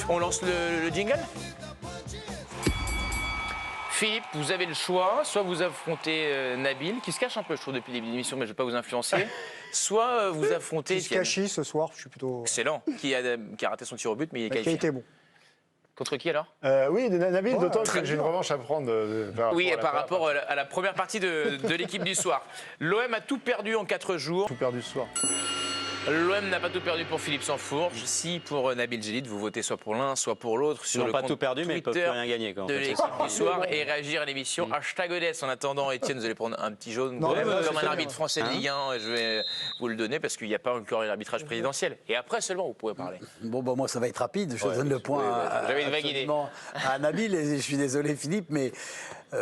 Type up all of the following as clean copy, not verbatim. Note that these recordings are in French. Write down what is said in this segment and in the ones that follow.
On lance le jingle ? Philippe, vous avez le choix, soit vous affrontez Nabil, qui se cache un peu, je trouve, depuis le début de l'émission, mais je ne vais pas vous influencer, soit vous affrontez Étienne. Qui ce soir, je suis plutôt... Excellent, qui a raté son tir au but, mais il est qualifié. Qui a été bon. Contre qui alors ? Oui, Nabil, d'autant que j'ai une revanche à prendre. Par rapport à la première partie de l'équipe du soir. L'OM a tout perdu en 4 jours. Tout perdu ce soir. L'OM n'a pas tout perdu pour Philippe Sansfourche. Si pour Nabil Djellit, vous votez soit pour l'un, soit pour l'autre sur le pas compte tout perdu, mais ils peuvent Twitter plus rien gagner. de l'équipe du soir et réagir à l'émission. Hashtag EDS. En attendant, Étienne, vous allez prendre un petit jaune comme un arbitre français de Ligue 1. Je vais vous le donner parce qu'il n'y a pas encore l'arbitrage présidentiel. Et après seulement, vous pouvez parler. Bon, moi, ça va être rapide. Je donne le point à Nabil. Et je suis désolé, Philippe, mais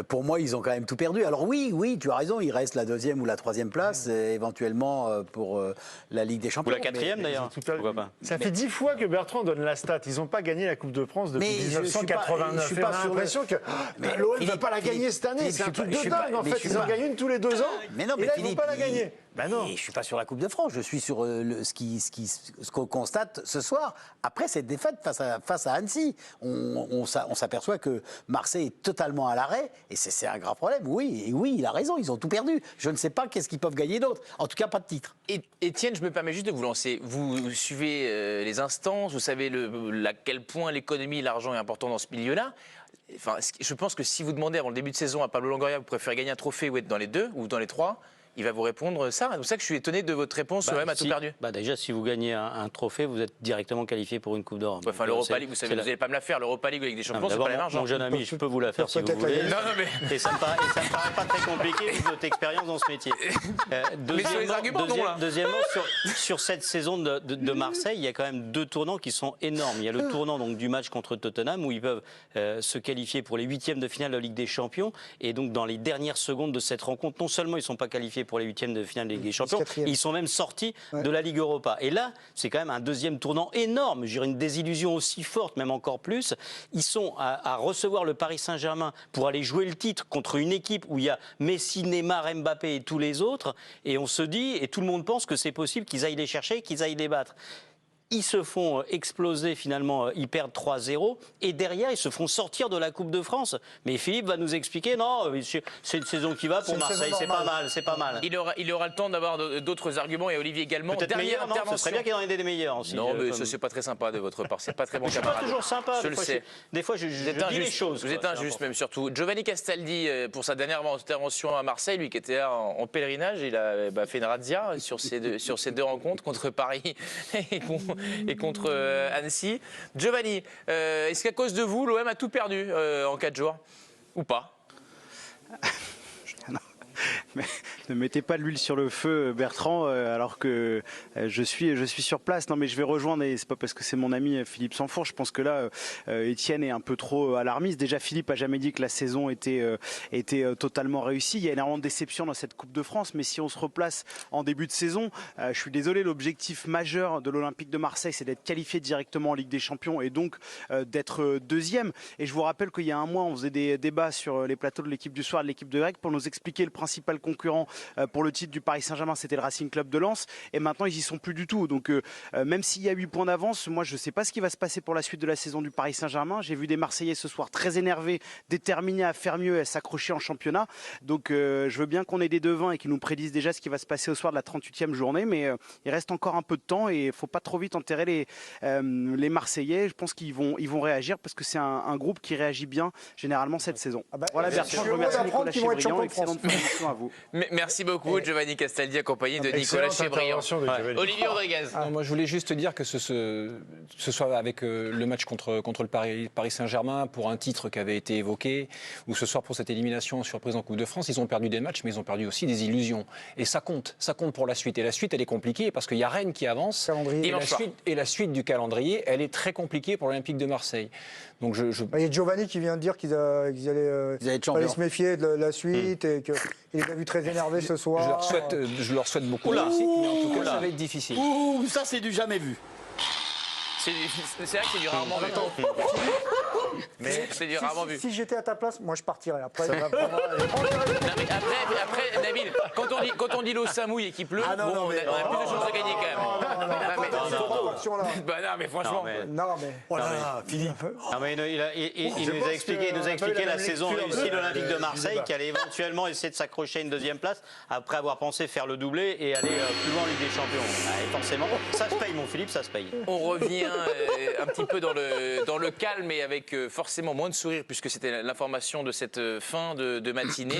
pour moi, ils ont quand même tout perdu. Alors oui, tu as raison, il reste la 2e ou la 3e place, éventuellement pour la Ligue des Champions. Ou la 4e d'ailleurs. Pourquoi pas. Ça fait 10 fois que Bertrand donne la stat. Ils n'ont pas gagné la Coupe de France depuis 1989. Je suis pas on a l'impression que l'OM ne va pas la gagner cette année. C'est un truc de dingue en fait. Ils en gagnent une tous les 2 ans. Mais non, et là, ils ne vont pas la gagner. Ben non. Et je ne suis pas sur la Coupe de France, je suis sur ce qu'on constate ce soir. Après cette défaite face à Annecy, on s'aperçoit que Marseille est totalement à l'arrêt, et c'est un grave problème. Oui, il a raison, ils ont tout perdu. Je ne sais pas qu'est-ce qu'ils peuvent gagner d'autre. En tout cas, pas de titre. Étienne, je me permets juste de vous lancer. Vous suivez les instances, vous savez à quel point l'économie et l'argent est important dans ce milieu-là. Enfin, je pense que si vous demandez avant le début de saison à Pablo Longoria, vous préférez gagner un trophée ou être dans les 2 ou dans les 3, il va vous répondre ça. C'est pour ça que je suis étonné de votre réponse. L'OM a tout perdu. Déjà, si vous gagnez un trophée, vous êtes directement qualifié pour une Coupe d'Europe. Enfin, l'Europa League, vous n'allez pas me la faire. L'Europa League, Ligue des Champions, c'est pas la marge. Mon jeune ami, je peux vous la faire si vous voulez. Et ça me paraît pas très compliqué vu votre expérience dans ce métier. Deuxièmement, sur cette saison de Marseille, il y a quand même 2 tournants qui sont énormes. Il y a le tournant donc du match contre Tottenham où ils peuvent se qualifier pour les 8e de finale de la Ligue des Champions. Et donc, dans les dernières secondes de cette rencontre, non seulement ils ne sont pas qualifiés pour les 8e de finale de Ligue des Champions, ils sont même sortis de la Ligue Europa. Et là, c'est quand même un 2e tournant énorme. Je dirais une désillusion aussi forte, même encore plus. Ils sont à recevoir le Paris Saint-Germain pour aller jouer le titre contre une équipe où il y a Messi, Neymar, Mbappé et tous les autres. Et on se dit, et tout le monde pense que c'est possible qu'ils aillent les chercher, qu'ils aillent les battre. Ils se font exploser finalement, ils perdent 3-0 et derrière ils se font sortir de la Coupe de France. Mais Philippe va nous expliquer, non, c'est une saison qui va pour Marseille, c'est pas mal. Il aura le temps d'avoir d'autres arguments et Olivier également. Peut-être meilleur, non, ce serait bien qu'il y en ait des meilleurs aussi. Non, mais ça c'est pas très sympa de votre part, c'est pas très bon camarade. C'est pas toujours sympa, je le sais. Des fois je dis les choses. Vous êtes injuste même surtout. Giovanni Castaldi, pour sa dernière intervention à Marseille, lui qui était là en pèlerinage, il a fait une razzia sur ces 2 rencontres contre Paris et contre Annecy. Giovanni, est-ce qu'à cause de vous, l'OM a tout perdu en 4 jours ou pas? Mais ne mettez pas de l'huile sur le feu, Bertrand, alors que je suis sur place. Non, mais je vais rejoindre, et c'est pas parce que c'est mon ami Philippe Sansfourche. Je pense que là, Étienne est un peu trop alarmiste. Déjà, Philippe a jamais dit que la saison était totalement réussie. Il y a énormément de déceptions dans cette Coupe de France, mais si on se replace en début de saison, je suis désolé, l'objectif majeur de l'Olympique de Marseille, c'est d'être qualifié directement en Ligue des Champions et donc d'être 2e. Et je vous rappelle qu'il y a un mois, on faisait des débats sur les plateaux de l'équipe du soir et de l'équipe de Grec pour nous expliquer le principal concurrent pour le titre du Paris Saint-Germain, c'était le Racing Club de Lens, et maintenant ils y sont plus du tout. Donc même s'il y a 8 points d'avance, moi je ne sais pas ce qui va se passer pour la suite de la saison du Paris Saint-Germain. J'ai vu des Marseillais ce soir très énervés, déterminés à faire mieux et à s'accrocher en championnat. Donc je veux bien qu'on ait des devins et qu'ils nous prédisent déjà ce qui va se passer au soir de la 38e journée, mais il reste encore un peu de temps et il ne faut pas trop vite enterrer les Marseillais. Je pense qu'ils vont réagir parce que c'est un groupe qui réagit bien généralement cette saison. Voilà, Bertrand, je remercie Nicolas Chebriand, excellente présentation à vous. Merci beaucoup, Giovanni Castaldi, accompagné de Nicolas Chebriand. Olivier Rodriguez. Moi, je voulais juste dire que ce soit avec le match contre le Paris Saint-Germain pour un titre qui avait été évoqué, ou ce soir pour cette élimination surprise en Coupe de France, ils ont perdu des matchs, mais ils ont perdu aussi des illusions. Et ça compte pour la suite. Et la suite, elle est compliquée parce qu'il y a Rennes qui avance. Et la suite du calendrier, elle est très compliquée pour l'Olympique de Marseille. Donc il y a Giovanni qui vient de dire qu'ils allaient se méfier de la suite et qu'il les a vus très énervés ce soir. Je leur souhaite beaucoup de réussite, mais en tout cas, ça va être difficile. Ça, c'est du jamais vu. C'est vrai que c'est du rarement vu. Mais c'est du rarement vu. Si j'étais à ta place, moi je partirais. Après, après, Nabil, quand on dit l'eau s'amouille et qu'il pleut, on a plus de chances de gagner quand même. là. Bah non, mais franchement. Non, mais. Voilà, Philippe. Non, mais il nous a expliqué, la saison réussie de l'Olympique de Marseille, qui allait éventuellement essayer de s'accrocher à une deuxième place après avoir pensé faire le doublé et aller plus loin en Ligue des Champions. Et forcément, ça se paye, mon Philippe, ça se paye. On revient un petit peu dans le calme et avec forcément moins de sourire puisque c'était l'information de cette fin de matinée.